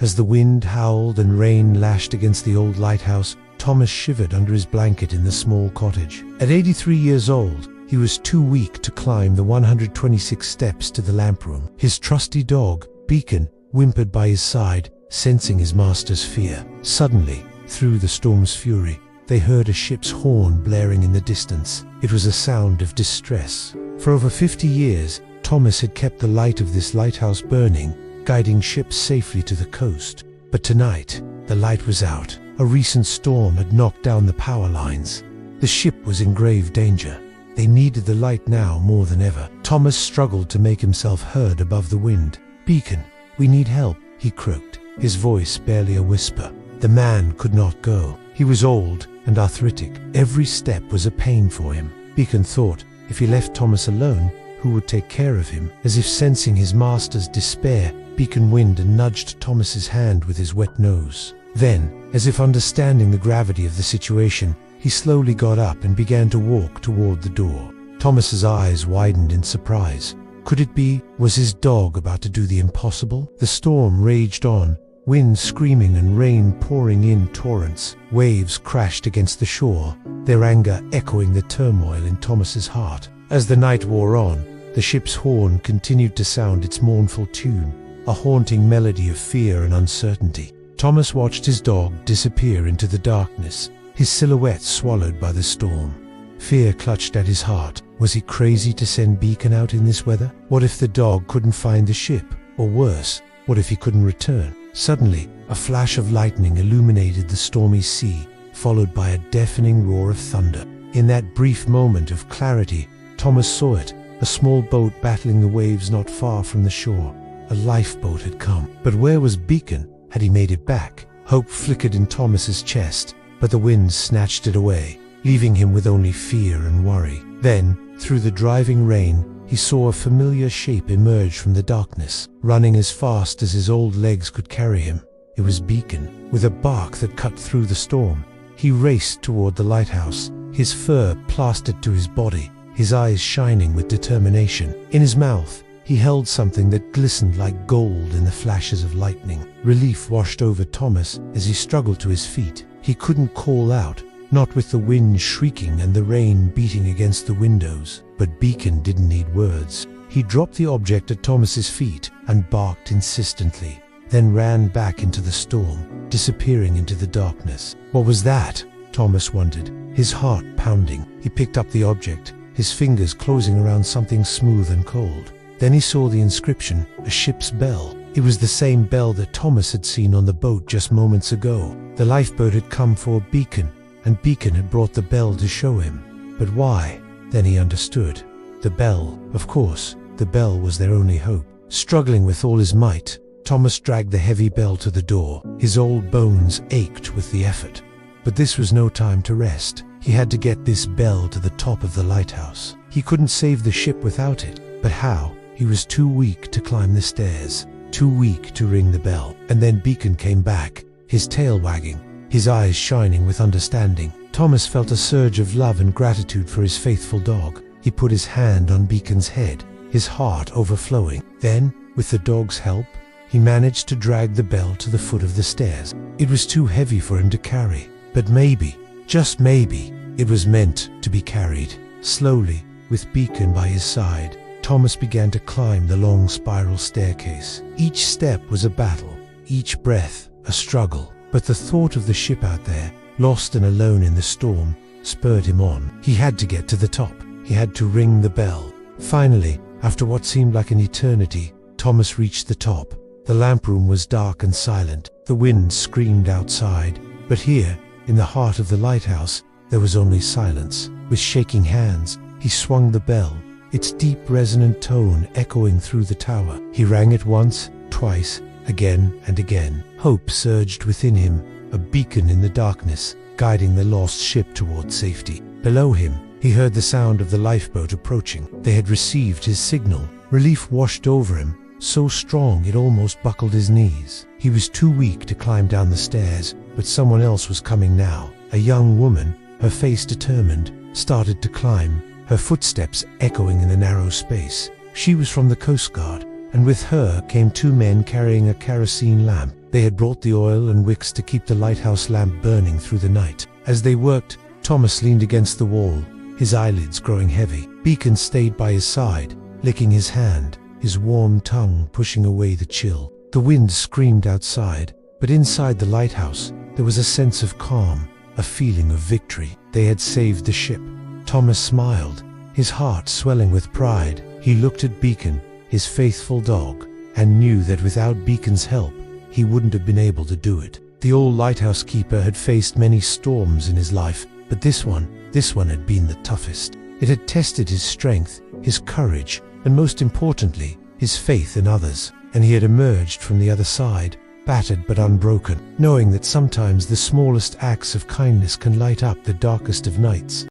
As the wind howled and rain lashed against the old lighthouse, Thomas shivered under his blanket in the small cottage. At 83 years old, he was too weak to climb the 126 steps to the lamp room. His trusty dog, Beacon, whimpered by his side, sensing his master's fear. Suddenly, through the storm's fury, they heard a ship's horn blaring in the distance. It was a sound of distress. For over 50 years, Thomas had kept the light of this lighthouse burning, guiding ships safely to the coast. But tonight, the light was out. A recent storm had knocked down the power lines. The ship was in grave danger. They needed the light now more than ever. Thomas struggled to make himself heard above the wind. "Beacon, we need help," he croaked, his voice barely a whisper. The man could not go. He was old and arthritic. Every step was a pain for him. Beacon thought, if he left Thomas alone, who would take care of him? As if sensing his master's despair, Beacon winked and nudged Thomas's hand with his wet nose. Then, as if understanding the gravity of the situation, he slowly got up and began to walk toward the door. Thomas's eyes widened in surprise. Could it be? Was his dog about to do the impossible? The storm raged on, wind screaming and rain pouring in torrents. Waves crashed against the shore, their anger echoing the turmoil in Thomas's heart. As the night wore on, the ship's horn continued to sound its mournful tune, a haunting melody of fear and uncertainty. Thomas watched his dog disappear into the darkness, his silhouette swallowed by the storm. Fear clutched at his heart. Was he crazy to send Beacon out in this weather? What if the dog couldn't find the ship? Or worse, what if he couldn't return? Suddenly, a flash of lightning illuminated the stormy sea, followed by a deafening roar of thunder. In that brief moment of clarity, Thomas saw it, a small boat battling the waves not far from the shore. A lifeboat had come. But where was Beacon? Had he made it back? Hope flickered in Thomas's chest, but the wind snatched it away, leaving him with only fear and worry. Then, through the driving rain, he saw a familiar shape emerge from the darkness, running as fast as his old legs could carry him. It was Beacon. With a bark that cut through the storm, he raced toward the lighthouse, his fur plastered to his body, his eyes shining with determination. In his mouth, he held something that glistened like gold in the flashes of lightning. Relief washed over Thomas as he struggled to his feet. He couldn't call out, not with the wind shrieking and the rain beating against the windows. But Beacon didn't need words. He dropped the object at Thomas's feet and barked insistently, then ran back into the storm, disappearing into the darkness. What was that? Thomas wondered, his heart pounding. He picked up the object, his fingers closing around something smooth and cold. Then he saw the inscription, a ship's bell. It was the same bell that Thomas had seen on the boat just moments ago. The lifeboat had come for Beacon, and Beacon had brought the bell to show him. But why? Then he understood. The bell, of course, the bell was their only hope. Struggling with all his might, Thomas dragged the heavy bell to the door. His old bones ached with the effort. But this was no time to rest. He had to get this bell to the top of the lighthouse. He couldn't save the ship without it. But how? He was too weak to climb the stairs, too weak to ring the bell. And then Beacon came back, his tail wagging, his eyes shining with understanding. Thomas felt a surge of love and gratitude for his faithful dog. He put his hand on Beacon's head, his heart overflowing. Then, with the dog's help, he managed to drag the bell to the foot of the stairs. It was too heavy for him to carry, but maybe, just maybe, it was meant to be carried. Slowly, with Beacon by his side, Thomas began to climb the long spiral staircase. Each step was a battle, each breath a struggle. But the thought of the ship out there, lost and alone in the storm, spurred him on. He had to get to the top. He had to ring the bell. Finally, after what seemed like an eternity, Thomas reached the top. The lamp room was dark and silent. The wind screamed outside. But here, in the heart of the lighthouse, there was only silence. With shaking hands, he swung the bell, its deep resonant tone echoing through the tower. He rang it once, twice, again and again. Hope surged within him, a beacon in the darkness, guiding the lost ship toward safety. Below him, he heard the sound of the lifeboat approaching. They had received his signal. Relief washed over him, so strong it almost buckled his knees. He was too weak to climb down the stairs, but someone else was coming now. A young woman, her face determined, started to climb, her footsteps echoing in the narrow space. She was from the Coast Guard, and with her came two men carrying a kerosene lamp. They had brought the oil and wicks to keep the lighthouse lamp burning through the night. As they worked, Thomas leaned against the wall, his eyelids growing heavy. Beacon stayed by his side, licking his hand, his warm tongue pushing away the chill. The wind screamed outside, but inside the lighthouse, there was a sense of calm, a feeling of victory. They had saved the ship. Thomas smiled, his heart swelling with pride. He looked at Beacon, his faithful dog, and knew that without Beacon's help, he wouldn't have been able to do it. The old lighthouse keeper had faced many storms in his life, but this one had been the toughest. It had tested his strength, his courage, and most importantly, his faith in others. And he had emerged from the other side, battered but unbroken, knowing that sometimes the smallest acts of kindness can light up the darkest of nights.